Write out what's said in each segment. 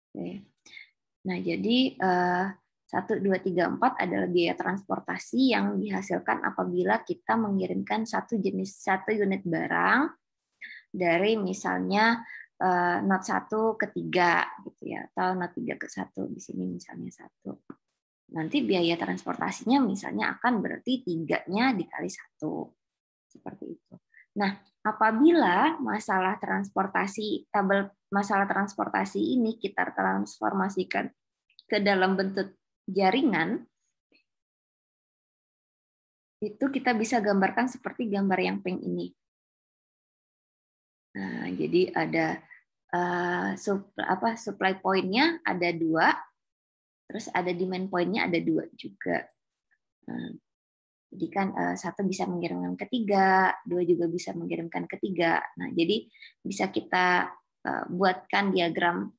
Oke. Nah, jadi 1, 2, 3, 4 adalah biaya transportasi yang dihasilkan apabila kita mengirimkan satu unit barang dari misalnya not 1 ke 3 gitu ya, atau not 3 ke 1 di sini misalnya 1. Nanti biaya transportasinya misalnya akan berarti 3-nya dikali 1. Seperti itu. Nah, apabila masalah transportasi ini kita transformasikan ke dalam bentuk jaringan, itu kita bisa gambarkan seperti gambar yang pink ini. Nah, jadi ada supply point-nya ada 2, terus ada demand point-nya ada 2 juga. Nah, jadi kan 1 bisa mengirimkan ke 3, 2 juga bisa mengirimkan ke 3. Nah, jadi bisa kita buatkan diagram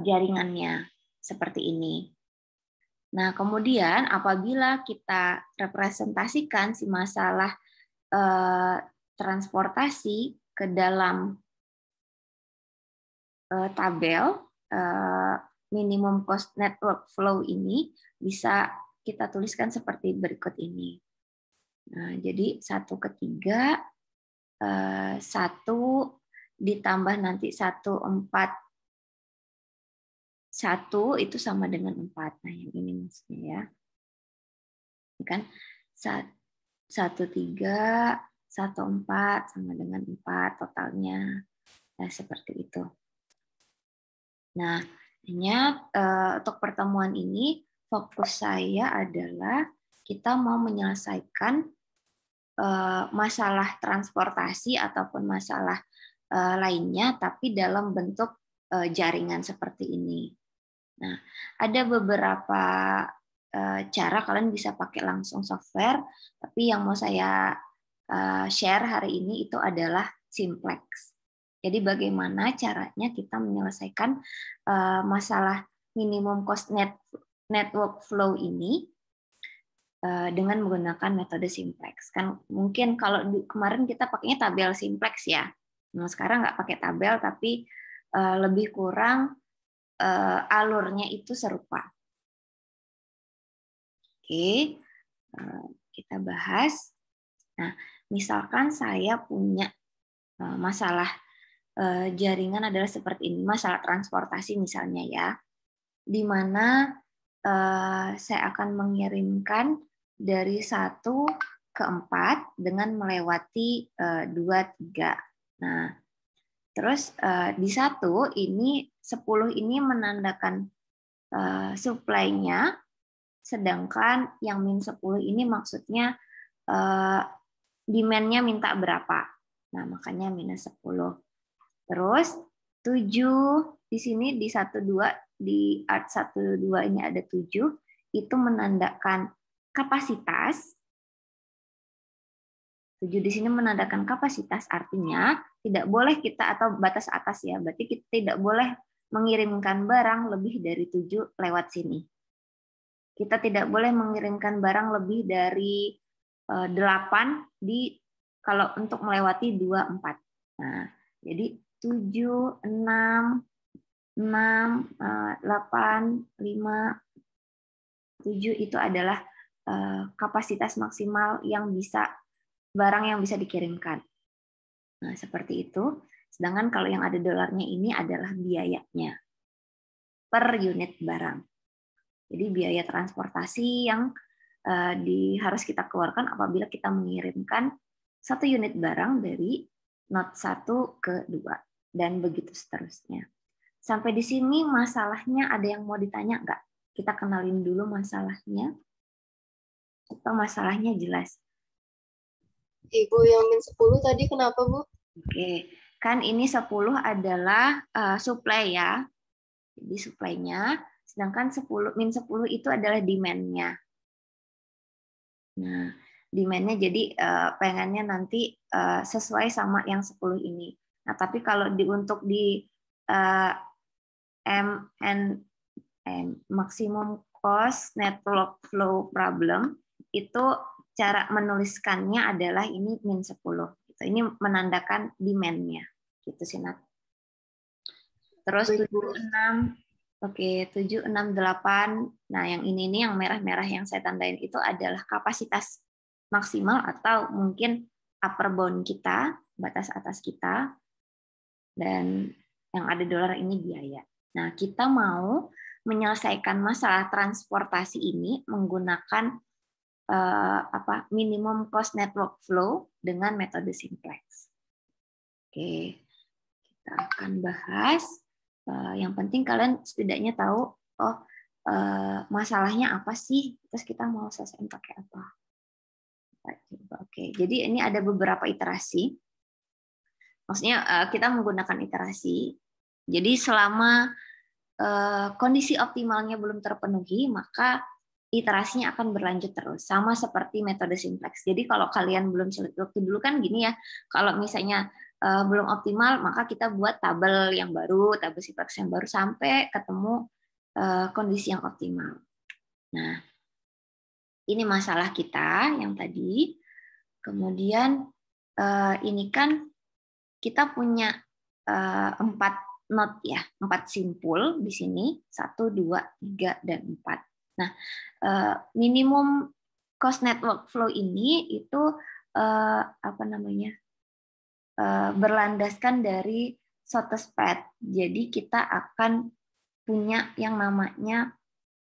jaringannya seperti ini. Nah, kemudian apabila kita representasikan si masalah transportasi ke dalam tabel minimum cost network flow ini, bisa kita tuliskan seperti berikut ini. Nah, jadi 1 ke 3, 1 ditambah nanti 1, 4, 1 itu sama dengan 4. Nah, yang ini maksudnya ya. Ini kan 1, 3, 1, 4 sama dengan 4 totalnya. Nah, seperti itu. Nah, untuk pertemuan ini fokus saya adalah kita mau menyelesaikan masalah transportasi ataupun masalah lainnya, tapi dalam bentuk jaringan seperti ini. Nah, ada beberapa cara kalian bisa pakai langsung software, tapi yang mau saya share hari ini itu adalah Simplex. Jadi bagaimana caranya kita menyelesaikan masalah minimum cost network flow ini dengan menggunakan metode Simplex. Kan mungkin kalau kemarin kita pakainya tabel Simplex ya. Nah, sekarang nggak pakai tabel, tapi lebih kurang alurnya itu serupa. Oke, kita bahas. Nah, misalkan saya punya masalah jaringan adalah seperti ini, masalah transportasi misalnya ya, di mana saya akan mengirimkan dari 1 ke 4 dengan melewati 2, 3. Nah, terus di 1 ini 10 ini menandakan supply-nya, sedangkan yang min 10 ini maksudnya demand-nya minta berapa. Nah, makanya minus 10. Terus 7 di sini di 1, 2, di art 1, 2 ini ada 7, itu menandakan kapasitas. 7 di sini menandakan kapasitas, artinya tidak boleh kita, atau batas atas ya, berarti kita tidak boleh mengirimkan barang lebih dari 7 lewat sini. Kita tidak boleh mengirimkan barang lebih dari 8 kalau untuk melewati 2, 4. Nah, jadi 7, 6, 8, 5, 7 itu adalah kapasitas maksimal yang bisa barang yang bisa dikirimkan. Nah, seperti itu. Sedangkan kalau yang ada dolarnya ini adalah biayanya per unit barang. Jadi biaya transportasi yang harus kita keluarkan apabila kita mengirimkan satu unit barang dari not 1 ke 2 dan begitu seterusnya. Sampai di sini masalahnya ada yang mau ditanya nggak? Kita kenalin dulu masalahnya. Atau masalahnya jelas? Ibu, yang min 10 tadi kenapa, Bu? Oke, kan ini 10 adalah supply ya. Jadi supply-nya, sedangkan min 10 itu adalah demand-nya. Nah, demand-nya jadi pengennya nanti sesuai sama yang 10 ini. Nah, tapi kalau untuk di maximum cost network flow problem, itu cara menuliskannya adalah ini min 10. Ini menandakan demand-nya. Gitu sih, Nat. Terus 76 Oke, 7, 6, 8. Nah, yang ini nih yang merah-merah yang saya tandain itu adalah kapasitas maksimal atau mungkin upper bound kita, batas atas kita, dan yang ada dolar ini biaya. Nah, kita mau menyelesaikan masalah transportasi ini menggunakan minimum cost network flow dengan metode simplex. Oke, kita akan bahas. Yang penting kalian setidaknya tahu, masalahnya apa sih, terus kita mau selesaiin pakai apa. Oke, jadi ini ada beberapa iterasi. Maksudnya kita menggunakan iterasi. Jadi selama kondisi optimalnya belum terpenuhi, maka iterasinya akan berlanjut terus, sama seperti metode simplex. Jadi kalau kalian belum sulit, waktu dulu kan gini ya, kalau misalnya belum optimal, maka kita buat tabel yang baru, tabel simplex yang baru sampai ketemu kondisi yang optimal. Nah, ini masalah kita yang tadi. Kemudian ini kan kita punya 4 not ya, 4 simpul di sini, 1, 2, 3, dan 4. Nah, minimum cost network flow ini itu berlandaskan dari Sottespat. Jadi kita akan punya yang namanya,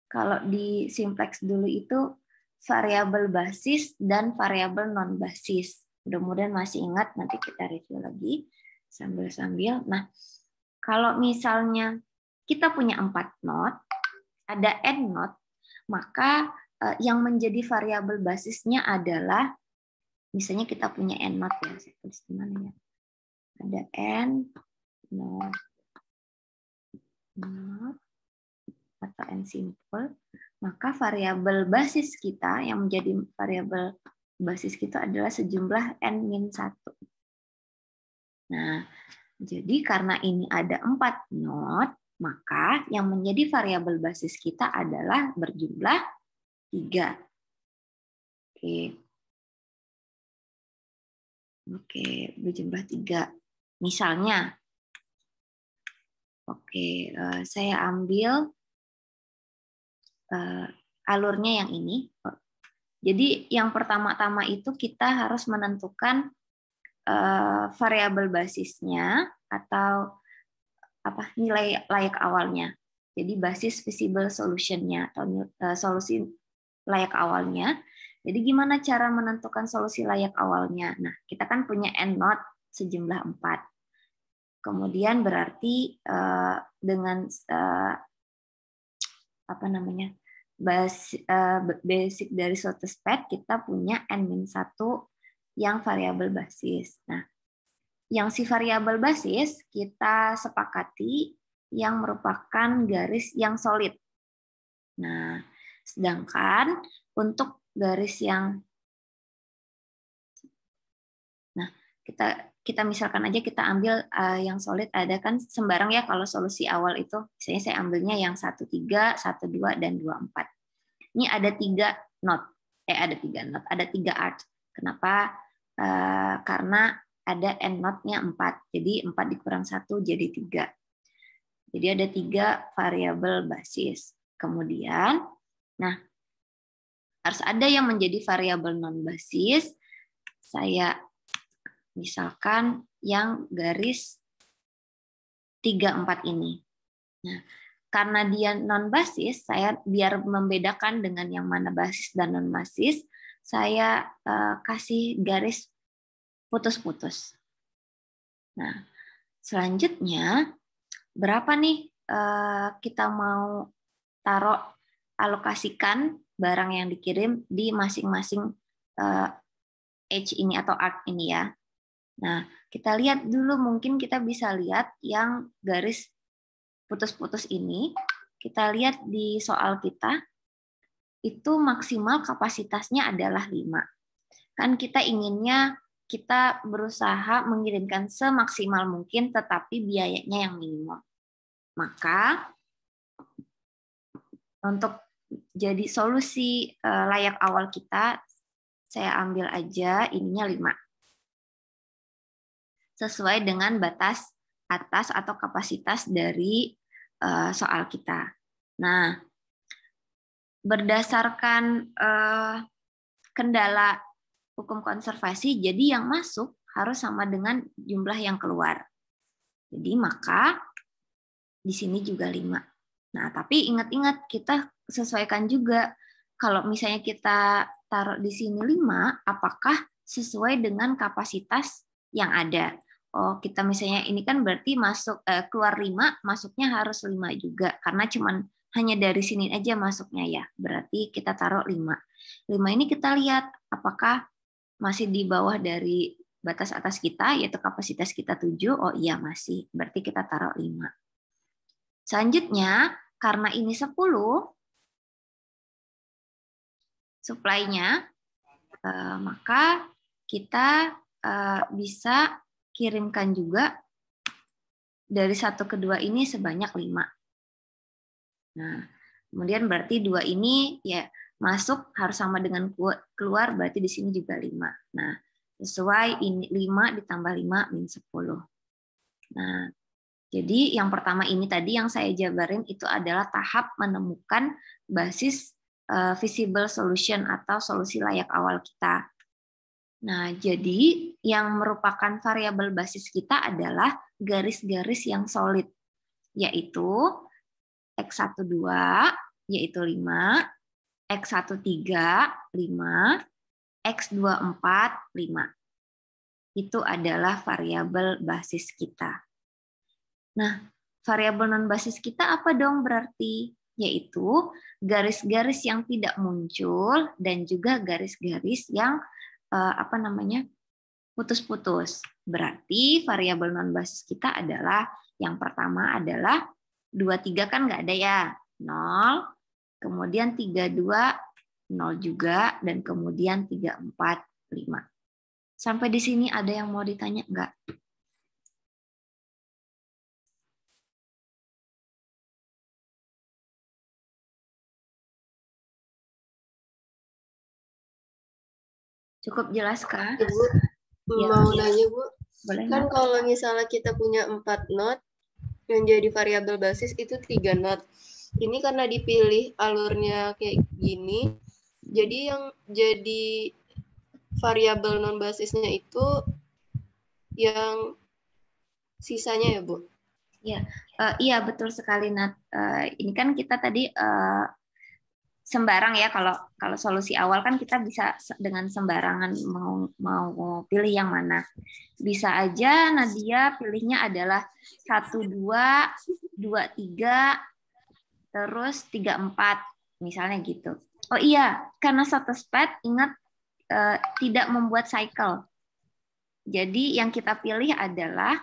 kalau di simplex dulu itu variabel basis dan variabel non basis. Mudah-mudahan masih ingat, nanti kita review lagi sambil-sambil. Nah, kalau misalnya kita punya 4 not, ada n not, maka yang menjadi variabel basisnya adalah, misalnya kita punya n not ya, saya tulis di mana ya? Ada n not atau n simple, maka variabel basis kita yang menjadi variabel basis kita adalah sejumlah n-1. Nah, jadi karena ini ada 4 not, maka yang menjadi variabel basis kita adalah berjumlah 3. Oke, berjumlah 3. Misalnya, saya ambil alurnya yang ini. Jadi yang pertama-tama itu kita harus menentukan variabel basisnya atau nilai layak awalnya. Jadi basis visible solution-nya atau solusi layak awalnya. Jadi gimana cara menentukan solusi layak awalnya? Nah, kita kan punya n not sejumlah 4. Kemudian berarti dengan basic dari Sottespat kita punya n-1 yang variabel basis. Nah, yang si variabel basis kita sepakati yang merupakan garis yang solid. Nah, sedangkan untuk garis yang kita misalkan aja kita ambil yang solid, ada kan sembarang ya kalau solusi awal itu, misalnya saya ambilnya yang 1, 3, 1, 2, dan 2, 4. Ini ada 3 not, ada 3 not, ada 3 arc. Kenapa? Karena ada n not-nya 4, jadi 4 dikurang 1 jadi 3. Jadi ada 3 variabel basis. Kemudian, nah harus ada yang menjadi variabel non basis. Saya misalkan yang garis 3, 4 ini. Nah, karena dia non basis, saya biar membedakan dengan yang mana basis dan non basis, saya kasih garis putus-putus. Nah, selanjutnya berapa nih kita mau taruh, alokasikan barang yang dikirim di masing-masing edge ini atau arc ini ya. Nah, kita lihat dulu, mungkin kita bisa lihat yang garis putus-putus ini. Kita lihat di soal kita, itu maksimal kapasitasnya adalah 5. Kan kita inginnya kita berusaha mengirimkan semaksimal mungkin, tetapi biayanya yang minimum. Maka, untuk jadi solusi layak awal kita, saya ambil aja ininya 5. Sesuai dengan batas atas atau kapasitas dari soal kita. Nah, berdasarkan kendala hukum konservasi, jadi yang masuk harus sama dengan jumlah yang keluar. Jadi maka di sini juga 5. Nah, tapi ingat-ingat kita sesuaikan juga. Kalau misalnya kita taruh di sini 5, apakah sesuai dengan kapasitas yang ada? Oh, kita misalnya ini kan berarti masuk keluar 5, masuknya harus 5 juga karena cuman hanya dari sini aja masuknya ya. Berarti kita taruh 5. 5 ini kita lihat apakah masih di bawah dari batas atas kita, yaitu kapasitas kita 7. Oh iya masih. Berarti kita taruh 5. Selanjutnya, karena ini 10, supply-nya, maka kita bisa kirimkan juga dari 1 ke 2 ini sebanyak 5. Nah, kemudian berarti 2 ini ya masuk harus sama dengan keluar, berarti di sini juga 5. Nah, sesuai ini 5 ditambah 5 min 10. Nah, jadi yang pertama ini tadi yang saya jabarin itu adalah tahap menemukan basis visible solution atau solusi layak awal kita. Nah, jadi yang merupakan variabel basis kita adalah garis-garis yang solid, yaitu X12 yaitu 5, X13 5, X24 5. Itu adalah variabel basis kita. Nah, variabel non basis kita apa dong berarti? Yaitu garis-garis yang tidak muncul dan juga garis-garis yang putus-putus. Berarti variabel non basis kita adalah yang pertama adalah 23 kan nggak ada ya, 0, kemudian 32 0 juga, dan kemudian 34 5. Sampai di sini ada yang mau ditanya nggak? Cukup jelas kah? Ibu, Ya, mau ya. nanya Bu, Boleh kan nggak? kalau misalnya kita punya 4 not, yang jadi variabel basis itu 3 not. Ini karena dipilih alurnya kayak gini, jadi yang jadi variabel non basisnya itu yang sisanya ya Bu? Ya, iya betul sekali Nat. Ini kan kita tadi sembarang ya, kalau solusi awal kan kita bisa dengan sembarangan mau pilih yang mana. Bisa aja Nadia pilihnya adalah 1 2 2 3 terus 3 4 misalnya gitu. Oh iya, karena SATESPAD ingat tidak membuat cycle. Jadi yang kita pilih adalah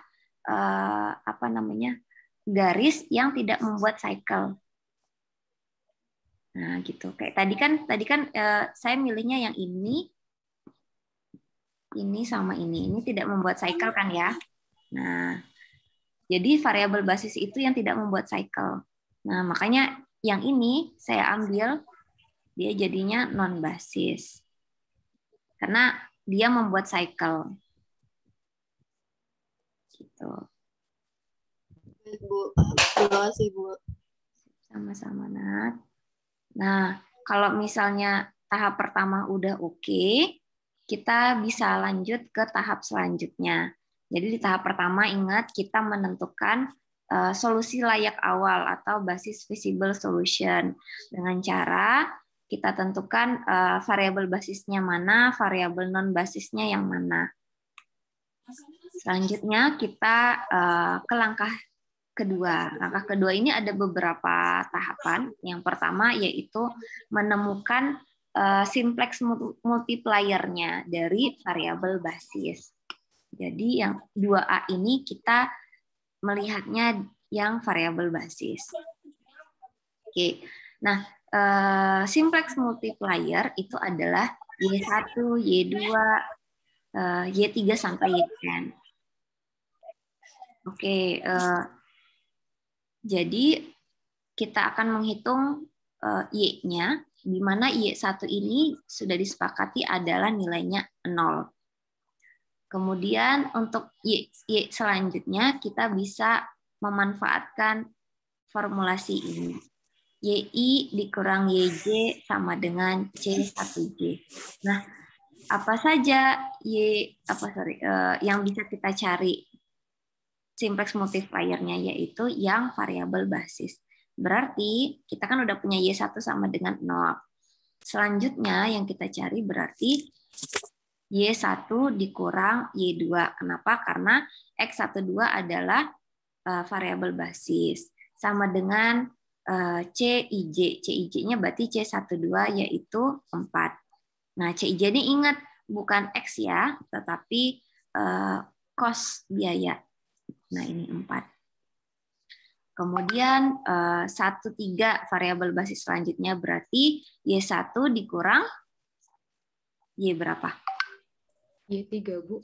garis yang tidak membuat cycle. Nah, gitu. Kayak tadi kan saya milihnya yang ini sama ini. Ini tidak membuat cycle kan ya. Nah, jadi variabel basis itu yang tidak membuat cycle. Nah, makanya yang ini saya ambil, dia jadinya non basis. Karena dia membuat cycle. Gitu. Baik Bu, terima kasih Bu. Sama-sama Nat. Nah, kalau misalnya tahap pertama udah oke, kita bisa lanjut ke tahap selanjutnya. Jadi di tahap pertama ingat kita menentukan solusi layak awal atau basis visible solution dengan cara kita tentukan variabel basisnya mana, variabel non basisnya yang mana. Selanjutnya kita ke langkah kedua. Langkah kedua ini ada beberapa tahapan. Yang pertama yaitu menemukan simplex multiplier-nya dari variabel basis. Jadi yang 2A ini kita melihatnya yang variabel basis. Oke. Nah, simplex multiplier itu adalah Y1, Y2, Y3 sampai Y10. Oke, jadi kita akan menghitung Y-nya, di mana Y1 ini sudah disepakati adalah nilainya 0. Kemudian untuk Y selanjutnya kita bisa memanfaatkan formulasi ini. YI dikurang YJ sama dengan C1J. Nah, apa saja yang bisa kita cari simplex multiplier-nya, yaitu yang variabel basis. Berarti kita kan udah punya Y1 sama dengan 0. Selanjutnya yang kita cari berarti Y1 dikurang Y2. Kenapa? Karena X12 adalah variabel basis. Sama dengan CIJ. CIJ-nya berarti C12 yaitu 4. Nah, CIJ ini ingat bukan X ya, tetapi cost biaya. Nah, ini 4. Kemudian 1,3 variabel basis selanjutnya berarti Y1 dikurang Y berapa? Y3, Bu.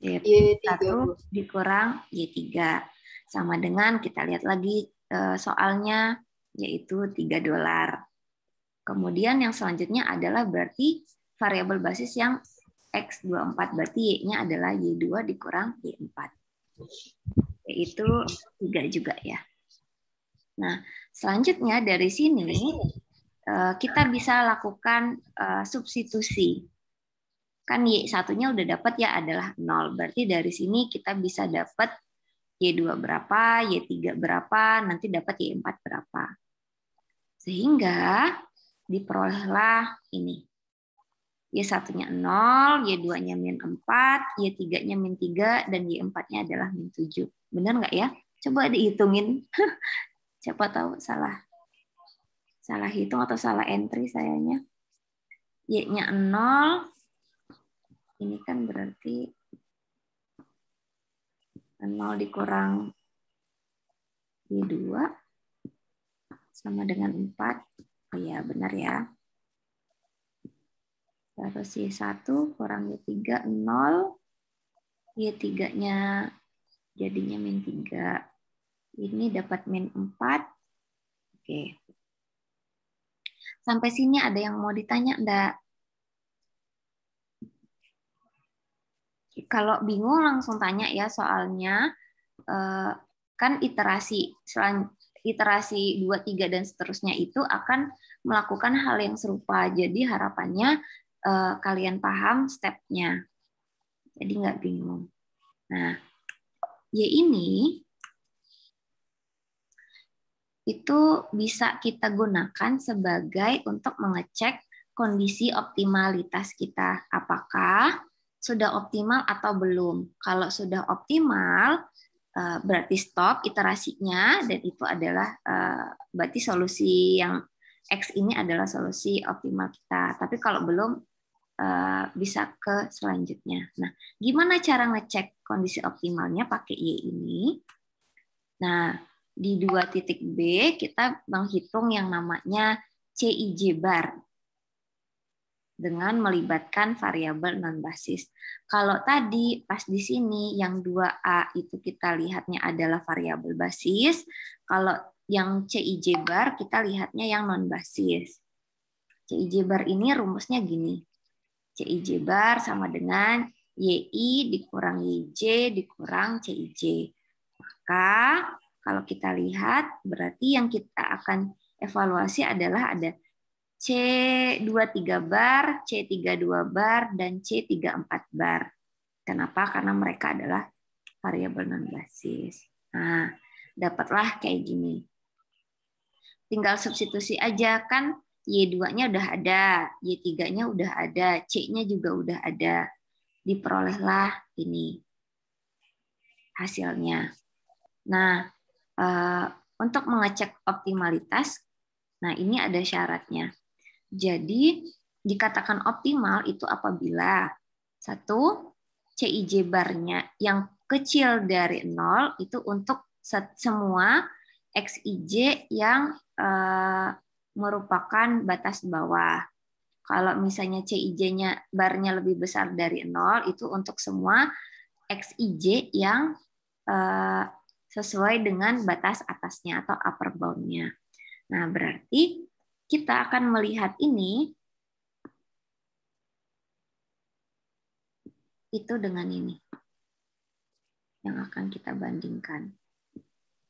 Y1 dikurang Y3. Sama dengan kita lihat lagi soalnya, yaitu $3. Kemudian yang selanjutnya adalah berarti variabel basis yang X24, berarti Y-nya adalah Y2 dikurang Y4. Yaitu 3 juga ya. Nah, selanjutnya dari sini kita bisa lakukan substitusi. Kan Y1-nya udah dapat ya adalah 0. Berarti dari sini kita bisa dapat Y2 berapa, Y3 berapa, nanti dapat Y4 berapa. Sehingga diperolehlah ini. Y1-nya 0, Y2-nya min 4, Y3-nya min 3, dan Y4-nya adalah min 7. Benar nggak ya? Coba dihitungin. Siapa tahu salah hitung atau salah entry sayanya. Y-nya 0, ini kan berarti 0 dikurang Y2 sama dengan 4. Oh ya, benar ya. Terus Y1 kurang Y3, 0. Y3-nya jadinya min 3. Ini dapat min 4. Oke. Sampai sini ada yang mau ditanya enggak? Kalau bingung langsung tanya ya, soalnya kan iterasi 2, 3, dan seterusnya itu akan melakukan hal yang serupa. Jadi harapannya kalian paham step-nya. Jadi nggak bingung. Nah, Y ini itu bisa kita gunakan sebagai untuk mengecek kondisi optimalitas kita. Apakah sudah optimal atau belum? Kalau sudah optimal, berarti stop iterasinya, dan itu adalah berarti solusi yang X ini adalah solusi optimal kita. Tapi kalau belum, bisa ke selanjutnya. Nah, gimana cara ngecek kondisi optimalnya pakai Y ini? Nah, di 2.b kita menghitung yang namanya CIJ bar dengan melibatkan variabel non basis. Kalau tadi pas di sini yang 2A itu kita lihatnya adalah variabel basis, kalau yang CIJ bar kita lihatnya yang non basis. CIJ bar ini rumusnya gini. CIJ bar sama dengan YI dikurang YJ dikurang CIJ. Maka kalau kita lihat berarti yang kita akan evaluasi adalah ada C23 bar, C32 bar, dan C34 bar. Kenapa? Karena mereka adalah variabel non basis. Nah, dapatlah kayak gini. Tinggal substitusi aja, kan Y2-nya udah ada, Y3-nya udah ada, C-nya juga udah ada. Diperolehlah ini hasilnya. Nah, untuk mengecek optimalitas, nah ini ada syaratnya. Jadi dikatakan optimal itu apabila 1, CIJ barnya yang kecil dari 0 itu untuk semua XIJ yang merupakan batas bawah. Kalau misalnya CIJ-nya barnya lebih besar dari 0 itu untuk semua XIJ yang sesuai dengan batas atasnya atau upper bound-nya. Nah, berarti kita akan melihat ini itu dengan ini yang akan kita bandingkan.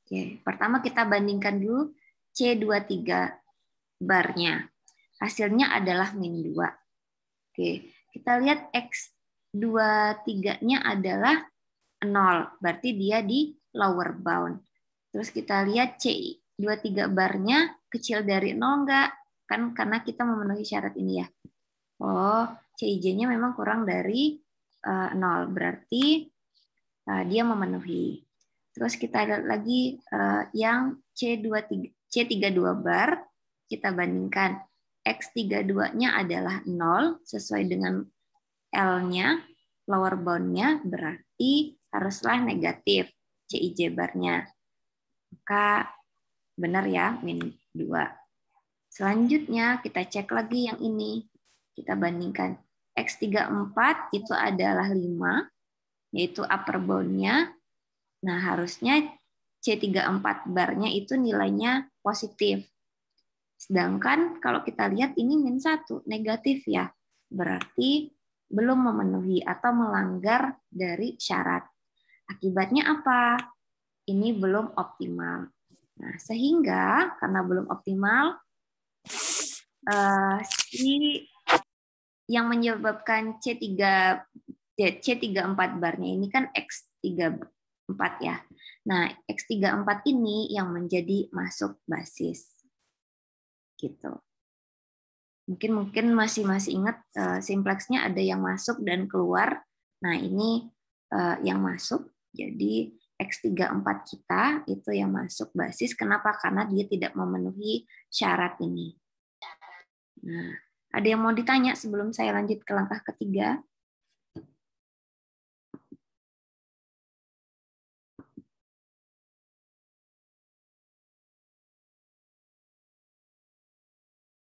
Oke, pertama kita bandingkan dulu C23 barnya. Hasilnya adalah min 2. Oke, kita lihat X23-nya adalah 0, berarti dia di lower bound. Terus kita lihat C23 barnya kecil dari 0 enggak? Kan karena kita memenuhi syarat ini ya. Oh, CIJ-nya memang kurang dari 0, berarti dia memenuhi. Terus kita lihat lagi yang C32 bar, kita bandingkan. X32-nya adalah 0, sesuai dengan L-nya, lower bound-nya, berarti haruslah negatif CIJ barnya. Maka benar ya, min 2. Selanjutnya kita cek lagi yang ini. Kita bandingkan. X34 itu adalah 5, yaitu upper bound-nya. Nah, harusnya C34 barnya itu nilainya positif. Sedangkan kalau kita lihat ini min 1, negatif ya. Berarti belum memenuhi atau melanggar dari syarat. Akibatnya apa? Ini belum optimal. Nah, sehingga karena belum optimal, yang menyebabkan C34 barnya ini kan X34 ya. Nah, X34 ini yang menjadi masuk basis. Gitu. Mungkin masih ingat simplexnya ada yang masuk dan keluar. Nah, ini yang masuk. Jadi X34 kita itu yang masuk basis. Kenapa? Karena dia tidak memenuhi syarat ini. Nah, ada yang mau ditanya sebelum saya lanjut ke langkah ketiga?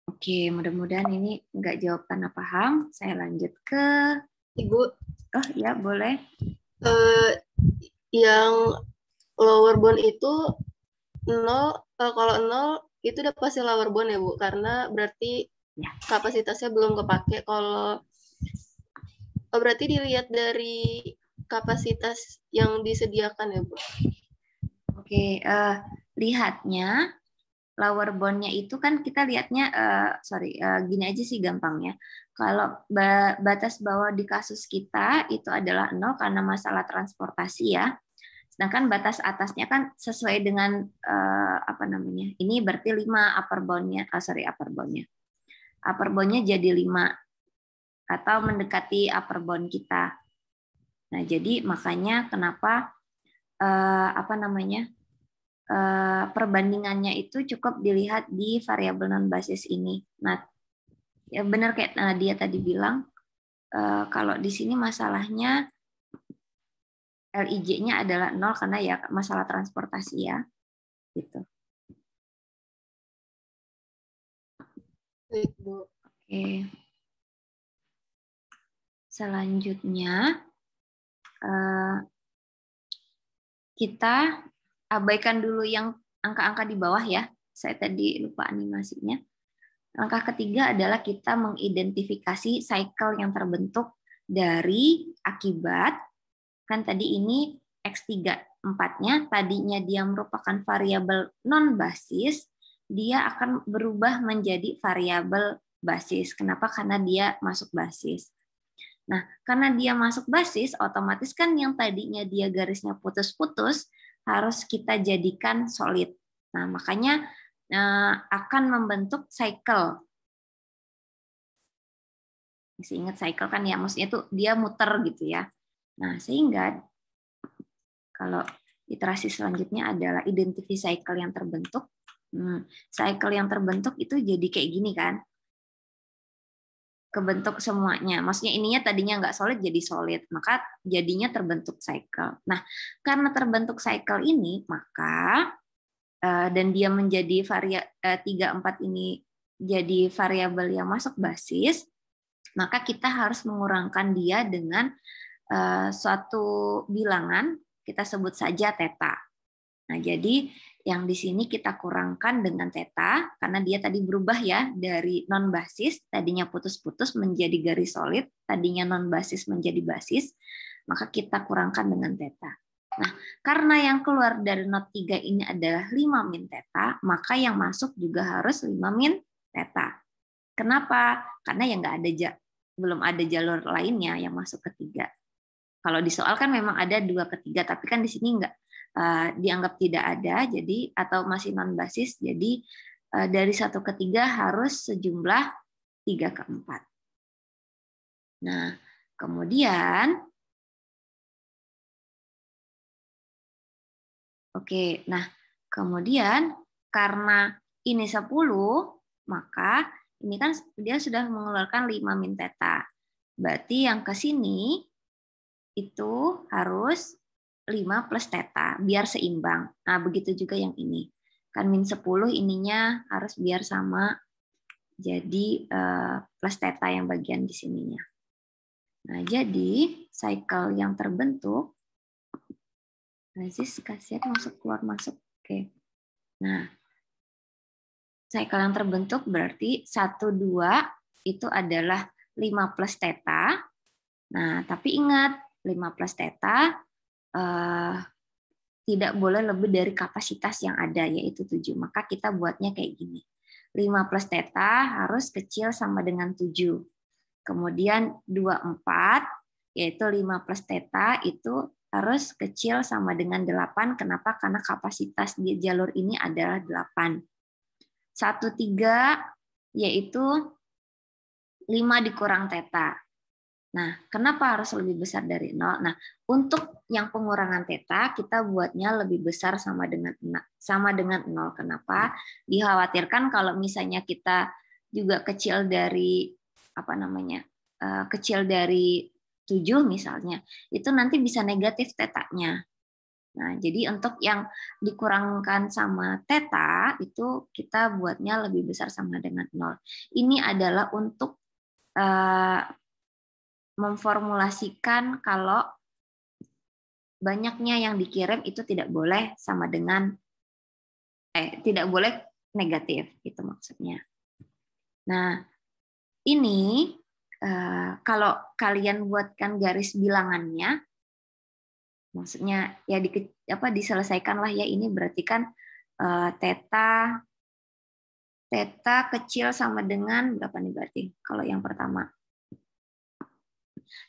Oke, mudah-mudahan ini nggak jawab tanpa paham. Saya lanjut ke Ibu. Oh ya, boleh. Yang lower bound itu 0, kalau 0 itu udah pasti lower bound ya Bu, karena berarti ya, kapasitasnya belum kepake. Kalau berarti dilihat dari kapasitas yang disediakan ya Bu. Oke, lihatnya lower bound-nya itu kan kita lihatnya, gini aja sih gampangnya. Kalau batas bawah di kasus kita itu adalah 0 karena masalah transportasi ya. Sedangkan batas atasnya kan sesuai dengan ini berarti 5 upper bound-nya, upper bound-nya. Upper bound-nya jadi 5 atau mendekati upper bound kita. Nah, jadi makanya kenapa perbandingannya itu cukup dilihat di variabel non basis ini. Nah, ya benar kayak dia tadi bilang, kalau di sini masalahnya LIJ-nya adalah 0 karena ya masalah transportasi ya, gitu. Oke. Selanjutnya kita abaikan dulu yang angka-angka di bawah ya. Saya tadi lupa animasinya. Langkah ketiga adalah kita mengidentifikasi cycle yang terbentuk dari akibat. Kan tadi ini X34-nya, tadinya dia merupakan variabel non-basis, dia akan berubah menjadi variabel basis. Kenapa? Karena dia masuk basis. Nah, karena dia masuk basis, otomatis kan yang tadinya dia garisnya putus-putus, harus kita jadikan solid. Nah, makanya akan membentuk cycle. Masih ingat cycle kan ya, maksudnya itu dia muter gitu ya. Nah, sehingga kalau iterasi selanjutnya adalah identify cycle yang terbentuk. Cycle yang terbentuk itu jadi kayak gini kan. Kebentuk semuanya. Maksudnya ininya tadinya nggak solid jadi solid, maka jadinya terbentuk cycle. Nah, karena terbentuk cycle ini, maka dan dia menjadi 34 ini jadi variabel yang masuk basis, maka kita harus mengurangkan dia dengan suatu bilangan, kita sebut saja theta. Nah, jadi yang di sini kita kurangkan dengan theta, karena dia tadi berubah ya dari non-basis, tadinya putus-putus menjadi garis solid, tadinya non-basis menjadi basis, maka kita kurangkan dengan theta. Nah, karena yang keluar dari not 3 ini adalah 5 min theta, maka yang masuk juga harus 5 min theta. Kenapa? Karena yang belum ada jalur lainnya yang masuk ke 3. Kalau di soal kan memang ada 2 ke 3, tapi kan di sini enggak, dianggap tidak ada, jadi atau masih non basis, jadi dari 1 ke 3 harus sejumlah 3 ke 4. Nah, kemudian karena ini 10, maka ini kan dia sudah mengeluarkan 5 min theta. Berarti yang ke sini itu harus 5 plus theta, biar seimbang. Nah, begitu juga yang ini. Kan min 10 ininya harus biar sama, jadi plus theta yang bagian di sininya. Nah, jadi cycle yang terbentuk, kasihan masuk keluar masuk. Oke. Nah, cycle yang terbentuk berarti 1, 2 itu adalah 5 plus theta. Nah, tapi ingat 5 plus theta tidak boleh lebih dari kapasitas yang ada, yaitu 7. Maka kita buatnya kayak gini. 5 plus theta harus kecil sama dengan 7. Kemudian 24, yaitu 5 plus theta itu harus kecil sama dengan 8. Kenapa? Karena kapasitas di jalur ini adalah 8. 1, 3, yaitu 5 dikurang theta. Nah, kenapa harus lebih besar dari 0? Nah, untuk yang pengurangan theta, kita buatnya lebih besar sama dengan 0. Kenapa? Dikhawatirkan kalau misalnya kita juga kecil dari kecil dari 7 misalnya, itu nanti bisa negatif tetanya. Nah, jadi untuk yang dikurangkan sama theta itu kita buatnya lebih besar sama dengan 0. Ini adalah untuk memformulasikan kalau banyaknya yang dikirim itu tidak boleh sama dengan tidak boleh negatif, itu maksudnya. Nah, ini kalau kalian buatkan garis bilangannya, maksudnya ya diselesaikanlah ya, ini berarti kan theta kecil sama dengan berapa nih berarti? Kalau yang pertama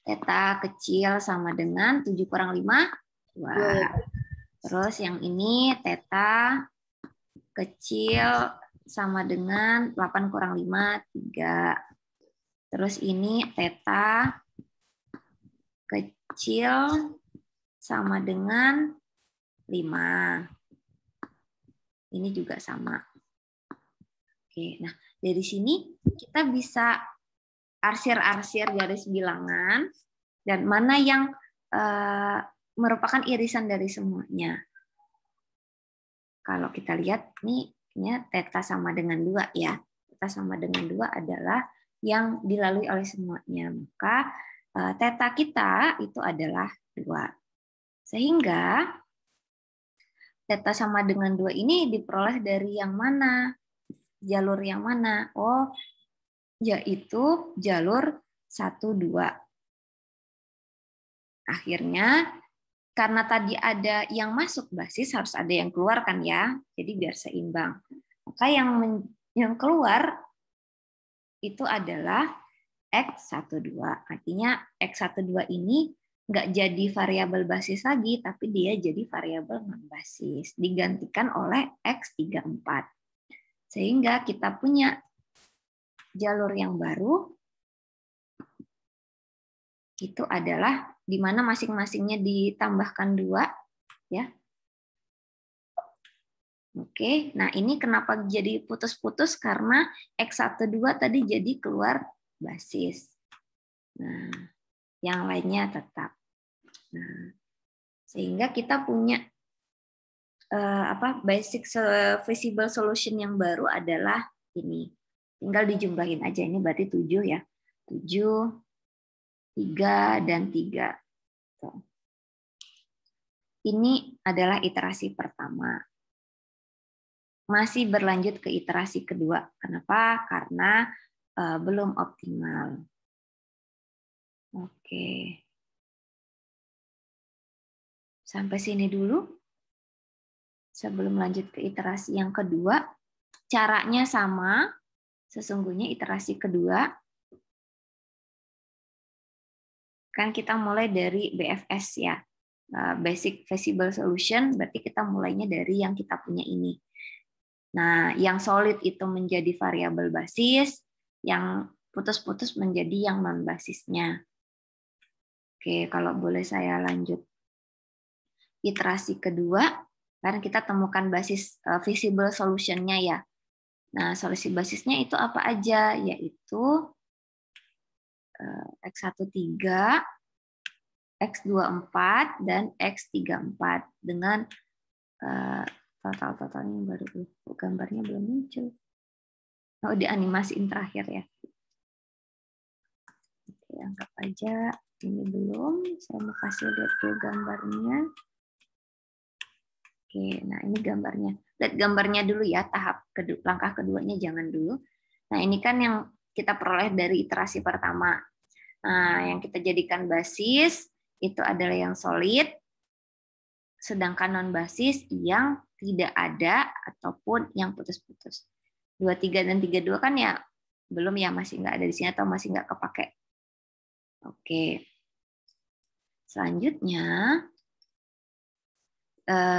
theta kecil sama dengan 7 kurang 5, 2. Terus yang ini theta kecil sama dengan 8 kurang 5, 3. Terus ini theta kecil sama dengan 5. Ini juga sama. Oke, nah dari sini kita bisa arsir-arsir garis bilangan dan mana yang merupakan irisan dari semuanya. Kalau kita lihat nih, theta sama dengan 2 ya. Theta sama dengan 2 adalah yang dilalui oleh semuanya. Maka theta kita itu adalah 2. Sehingga theta sama dengan 2 ini diperoleh dari yang mana? Jalur yang mana? Oh, yaitu jalur 1, 2. Akhirnya, karena tadi ada yang masuk basis, harus ada yang keluar kan ya, jadi biar seimbang. Maka yang keluar itu adalah X12. Artinya X12 ini nggak jadi variabel basis lagi, tapi dia jadi variabel non basis. Digantikan oleh X34. Sehingga kita punya jalur yang baru, itu adalah di mana masing-masingnya ditambahkan 2. Ya. Oke, nah ini kenapa jadi putus-putus? Karena X12 tadi jadi keluar basis. Nah, yang lainnya tetap. Nah, sehingga kita punya basic visible solution yang baru adalah ini. Tinggal dijumlahin aja, ini berarti 7 ya. 7, 3, dan 3. Ini adalah iterasi pertama. Masih berlanjut ke iterasi kedua. Kenapa? Karena belum optimal. Oke. Sampai sini dulu. Sebelum lanjut ke iterasi yang kedua, caranya sama. Sesungguhnya iterasi kedua, kan kita mulai dari BFS ya, Basic Feasible Solution, berarti kita mulainya dari yang kita punya ini. Nah, yang solid itu menjadi variabel basis, yang putus-putus menjadi yang non-basisnya. Oke, kalau boleh saya lanjut. Iterasi kedua, karena kita temukan basis feasible solution-nya ya. Nah, solusi basisnya itu apa aja? Yaitu X13, X24, dan X34 dengan total-totalnya baru gambarnya belum muncul. Oh, di animasiin terakhir ya. Oke, anggap aja ini belum. Saya mau kasih lihat dulu gambarnya. Oke, nah ini gambarnya. Lihat gambarnya dulu ya, tahap kedua, langkah keduanya jangan dulu. Nah, ini kan yang kita peroleh dari iterasi pertama. Nah, yang kita jadikan basis itu adalah yang solid, sedangkan non-basis yang tidak ada ataupun yang putus-putus. 23 dan 32 kan ya belum ya, masih nggak ada di sini atau masih nggak kepake. Oke. Selanjutnya,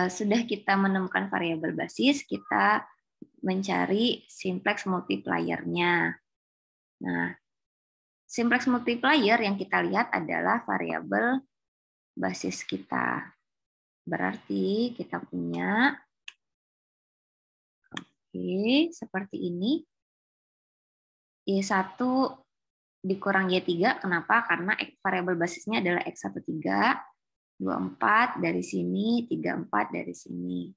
sudah kita menemukan variabel basis, kita mencari simplex multiplier-nya. Nah, simplex multiplier yang kita lihat adalah variabel basis kita. Berarti kita punya, oke, seperti ini. Y1 dikurang Y3, kenapa? Karena variabel basisnya adalah X13, 24 dari sini, 34 dari sini.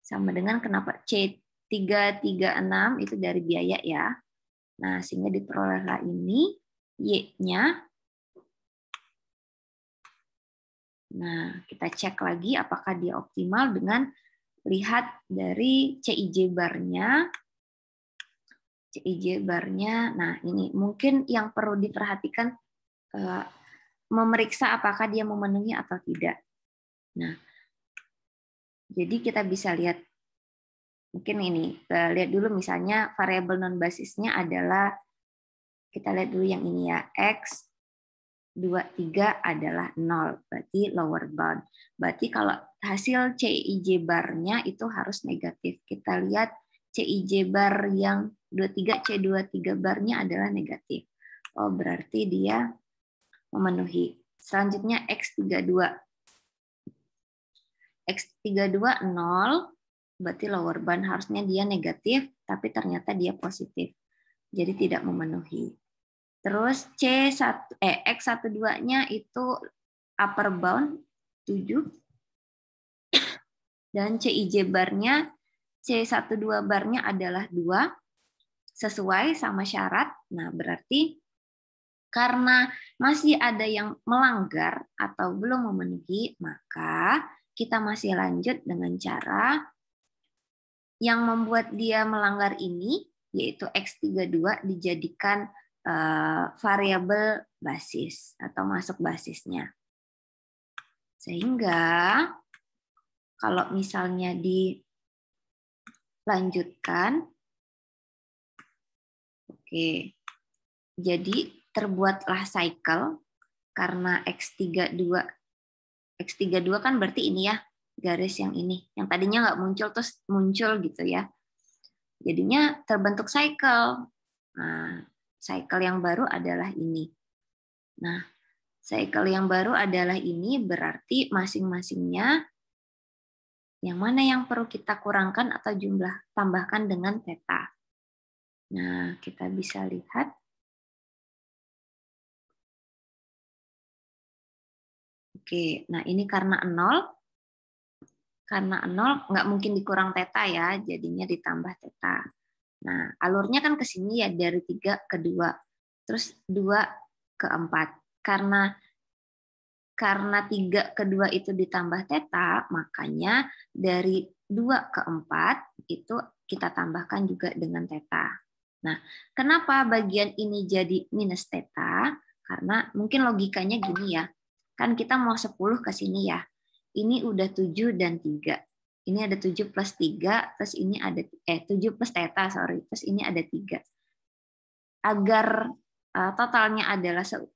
Sama dengan kenapa C336 itu dari biaya ya. Nah, sehingga diperolehlah ini Y-nya. Nah, kita cek lagi apakah dia optimal dengan lihat dari CIJ bar-nya. CIJ bar-nya, nah ini mungkin yang perlu diperhatikan, memeriksa apakah dia memenuhi atau tidak. Nah, jadi kita bisa lihat, mungkin ini, lihat dulu misalnya variabel non-basisnya adalah, kita lihat dulu yang ini ya, X23 adalah 0, berarti lower bound. Berarti kalau hasil CIJ bar-nya itu harus negatif. Kita lihat CIJ bar yang 23, C23 bar-nya adalah negatif. Oh, berarti dia memenuhi. Selanjutnya X32. X32 0, berarti lower bound harusnya dia negatif, tapi ternyata dia positif. Jadi tidak memenuhi. Terus X12-nya itu upper bound 7, dan CIJ bar-nya, C12 bar-nya adalah 2, sesuai sama syarat. Nah, berarti karena masih ada yang melanggar atau belum memenuhi, maka kita masih lanjut dengan cara yang membuat dia melanggar ini, yaitu X32 dijadikan variabel basis atau masuk basisnya. Sehingga kalau misalnya dilanjutkan, oke, jadi terbuatlah cycle karena X32 kan berarti ini ya, garis yang ini, yang tadinya nggak muncul terus muncul gitu ya. Jadinya terbentuk cycle. Nah, cycle yang baru adalah ini. Nah, cycle yang baru adalah ini, berarti masing-masingnya yang mana yang perlu kita kurangkan atau tambahkan dengan theta. Nah, kita bisa lihat. Oke, nah ini karena 0 nggak mungkin dikurang theta ya, jadinya ditambah theta. Nah, alurnya kan ke sini ya, dari 3 ke 2, terus 2 ke 4. Karena 3 ke 2 itu ditambah theta, makanya dari 2 ke 4 itu kita tambahkan juga dengan theta. Nah, kenapa bagian ini jadi minus theta? Karena mungkin logikanya gini ya, kan kita mau 10 ke sini ya. ini udah 7 dan 3. Ini ada 7 plus 3, terus ini ada 7 plus theta, sorry. Terus ini ada 3. Agar totalnya adalah 10,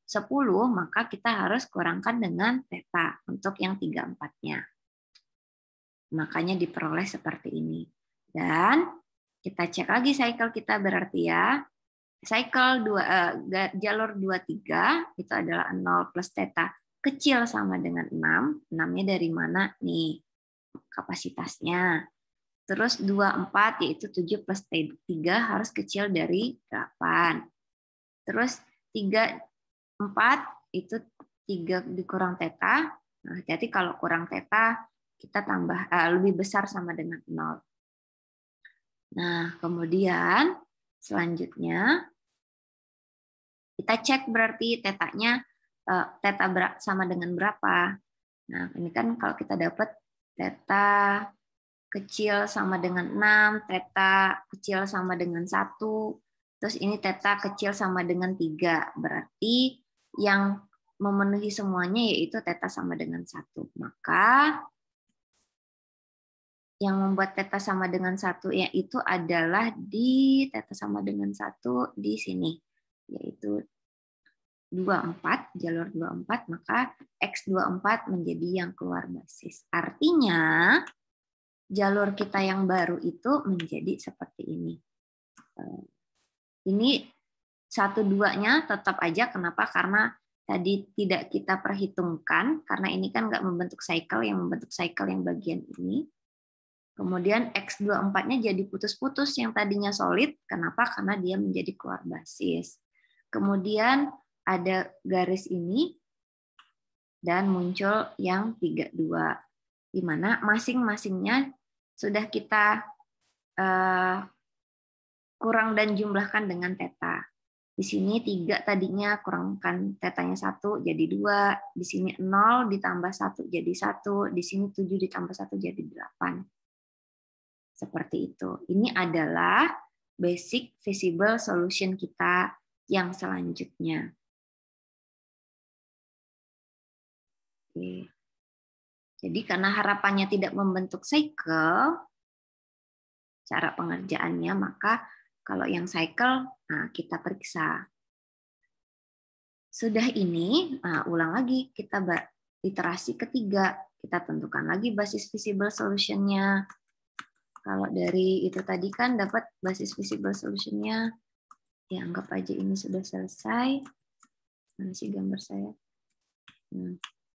maka kita harus kurangkan dengan theta untuk yang 3/4-nya. Makanya diperoleh seperti ini. Dan kita cek lagi cycle kita berarti ya. Cycle jalur 23 itu adalah 0 plus theta kecil sama dengan 6. 6-nya dari mana nih? Kapasitasnya. Terus 24 yaitu 7 plus 3 harus kecil dari 8. Terus 3, 4 itu 3 dikurang theta. Nah, jadi kalau kurang theta kita tambah lebih besar sama dengan 0. Nah, kemudian selanjutnya kita cek berarti tetanya theta sama dengan berapa. Nah, ini kan kalau kita dapat theta kecil sama dengan 6, theta kecil sama dengan 1, terus ini theta kecil sama dengan 3. Berarti yang memenuhi semuanya yaitu theta sama dengan 1. Maka yang membuat theta sama dengan 1 yaitu adalah di theta sama dengan 1 di sini, yaitu 24, jalur 24, maka X24 menjadi yang keluar basis. Artinya jalur kita yang baru itu menjadi seperti ini. Ini 1-2-nya tetap aja, kenapa? Karena tadi tidak kita perhitungkan, karena ini kan nggak membentuk cycle, yang membentuk cycle yang bagian ini. Kemudian X24-nya jadi putus-putus yang tadinya solid, kenapa? Karena dia menjadi keluar basis. Kemudian ada garis ini, dan muncul yang 32, di mana masing-masingnya sudah kita kurang dan jumlahkan dengan theta. Di sini 3 tadinya kurangkan tetanya 1 jadi 2, di sini 0 ditambah 1 jadi 1, di sini 7 ditambah 1 jadi 8. Seperti itu. Ini adalah basic visible solution kita yang selanjutnya. Oke. Jadi karena harapannya tidak membentuk cycle, cara pengerjaannya, maka kalau yang cycle, nah kita periksa. Sudah ini, nah ulang lagi, kita iterasi ketiga, kita tentukan lagi basis visible solution-nya. Kalau dari itu tadi kan dapat basis visible solution-nya, ya anggap aja ini sudah selesai. Mana sih gambar saya?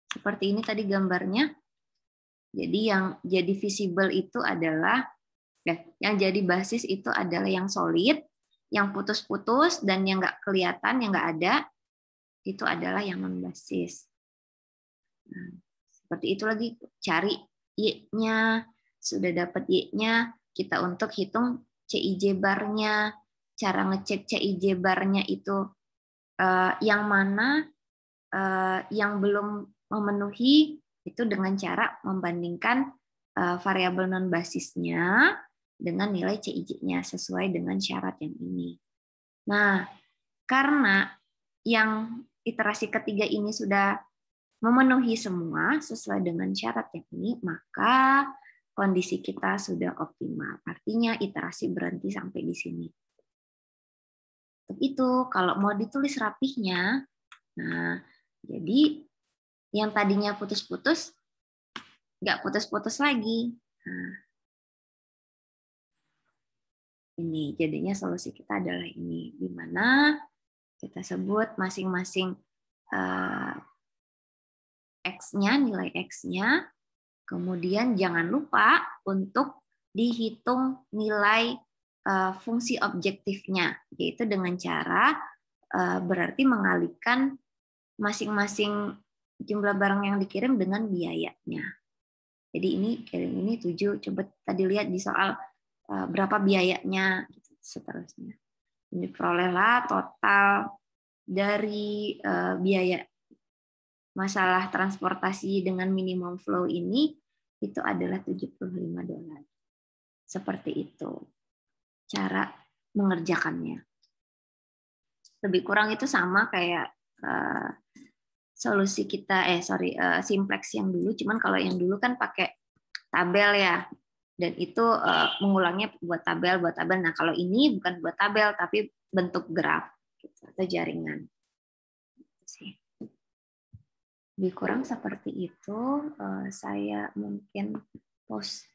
Seperti ini tadi gambarnya. Jadi yang jadi visible itu adalah, yang jadi basis itu adalah yang solid, yang putus-putus dan yang nggak kelihatan, yang nggak ada, itu adalah yang non basis. Nah, seperti itu lagi, cari Y-nya, sudah dapat Y-nya, kita untuk hitung CIJ bar-nya. Cara ngecek CIJ bar-nya itu yang mana yang belum memenuhi itu dengan cara membandingkan variabel non basisnya dengan nilai CIJ-nya sesuai dengan syarat yang ini. Nah, karena yang iterasi ketiga ini sudah memenuhi semua sesuai dengan syarat yang ini, maka kondisi kita sudah optimal. Artinya iterasi berhenti sampai di sini. Untuk itu, kalau mau ditulis rapihnya, nah, jadi yang tadinya putus-putus, nggak putus-putus lagi. Nah, ini jadinya solusi kita adalah ini, di mana kita sebut masing-masing X-nya, nilai X-nya, kemudian jangan lupa untuk dihitung nilai fungsi objektifnya, yaitu dengan cara berarti mengalihkan masing-masing jumlah barang yang dikirim dengan biayanya. Jadi ini kirim ini 7, coba tadi lihat di soal berapa biayanya, gitu, seterusnya. Ini perolehlah total dari biaya masalah transportasi dengan minimum flow ini itu adalah $75. Seperti itu cara mengerjakannya. Lebih kurang itu sama kayak solusi kita simplex yang dulu, cuman kalau yang dulu kan pakai tabel ya, dan itu mengulangnya buat tabel. Nah kalau ini bukan buat tabel tapi bentuk graf gitu, atau jaringan sih. Lebih kurang seperti itu. Saya mungkin post